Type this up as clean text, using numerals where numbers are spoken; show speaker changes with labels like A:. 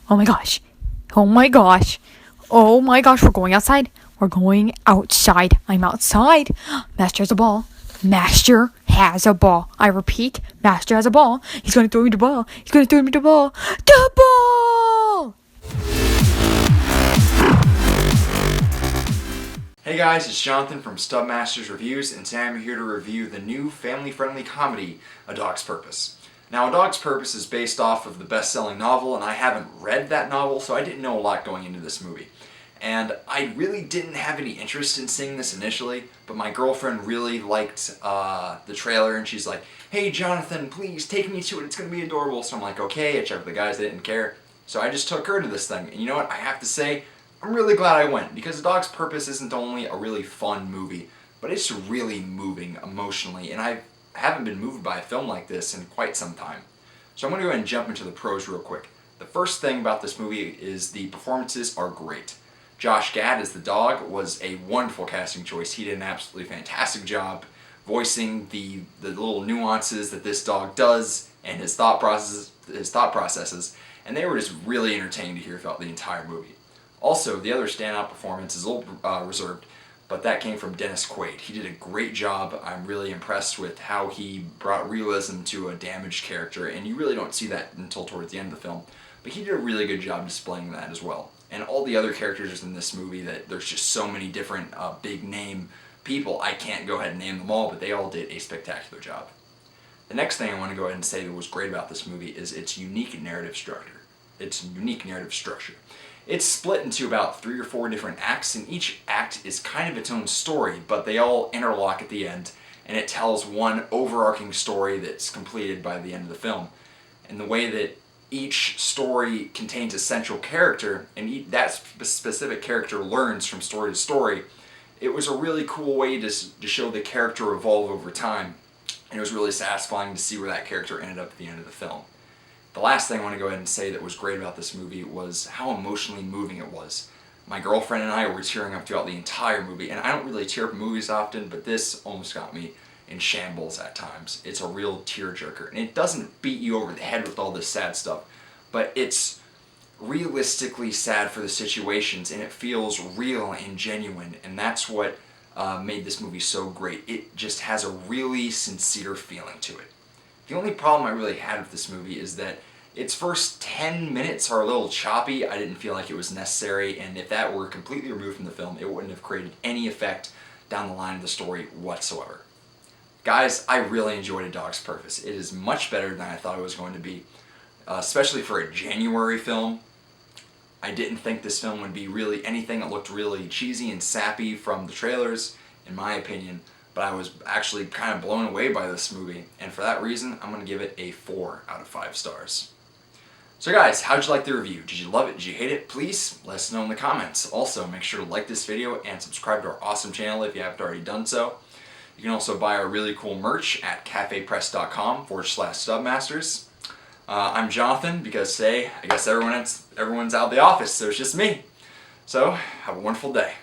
A: Oh my gosh. Oh my gosh. Oh my gosh, we're going outside. We're going outside. I'm outside. Master has a ball. Master has a ball. I repeat, Master has a ball. He's going to throw me the ball. He's going to throw me the ball. The ball!
B: Hey guys, it's Jonathan from Stubmasters Reviews, and today I'm here to review the new family-friendly comedy, A Dog's Purpose. Now, A Dog's Purpose is based off of the best-selling novel, and I haven't read that novel, so I didn't know a lot going into this movie. And I really didn't have any interest in seeing this initially, but my girlfriend really liked the trailer, and she's like, "Hey Jonathan, please take me to it, it's going to be adorable." So I'm like, okay, I checked with the guys, they didn't care. So I just took her to this thing, and you know what, I have to say, I'm really glad I went, because A Dog's Purpose isn't only a really fun movie, but it's really moving emotionally, and I haven't been moved by a film like this in quite some time. So I'm going to go ahead and jump into the pros real quick. The first thing about this movie is the performances are great. Josh Gad as the dog was a wonderful casting choice. He did an absolutely fantastic job voicing the little nuances that this dog does and his thought processes, and they were just really entertaining to hear throughout the entire movie. Also, the other standout performance is a little reserved, but that came from Dennis Quaid. He did a great job. I'm really impressed with how he brought realism to a damaged character, and you really don't see that until towards the end of the film. But he did a really good job displaying that as well. And all the other characters in this movie, that there's just so many different big name people, I can't go ahead and name them all, but they all did a spectacular job. The next thing I want to go ahead and say that was great about this movie is its unique narrative structure. It's split into about 3 or 4 different acts, and each act is kind of its own story, but they all interlock at the end, and it tells one overarching story that's completed by the end of the film. And the way that each story contains a central character, and that specific character learns from story to story, it was a really cool way to show the character evolve over time, and it was really satisfying to see where that character ended up at the end of the film. The last thing I want to go ahead and say that was great about this movie was how emotionally moving it was. My girlfriend and I were tearing up throughout the entire movie, and I don't really tear up in movies often, but this almost got me in shambles at times. It's a real tearjerker, and it doesn't beat you over the head with all this sad stuff, but it's realistically sad for the situations, and it feels real and genuine, and that's what made this movie so great. It just has a really sincere feeling to it. The only problem I really had with this movie is that its first 10 minutes are a little choppy. I didn't feel like it was necessary, and if that were completely removed from the film, it wouldn't have created any effect down the line of the story whatsoever. Guys, I really enjoyed A Dog's Purpose. It is much better than I thought it was going to be, especially for a January film. I didn't think this film would be really anything that looked really cheesy and sappy from the trailers, in my opinion, but I was actually kind of blown away by this movie, and for that reason, I'm going to give it a 4 out of 5 stars. So guys, how'd you like the review? Did you love it? Did you hate it? Please let us know in the comments. Also, make sure to like this video and subscribe to our awesome channel if you haven't already done so. You can also buy our really cool merch at cafepress.com/stubmasters. I'm Jonathan, because today, I guess everyone's out of the office, so it's just me. So, have a wonderful day.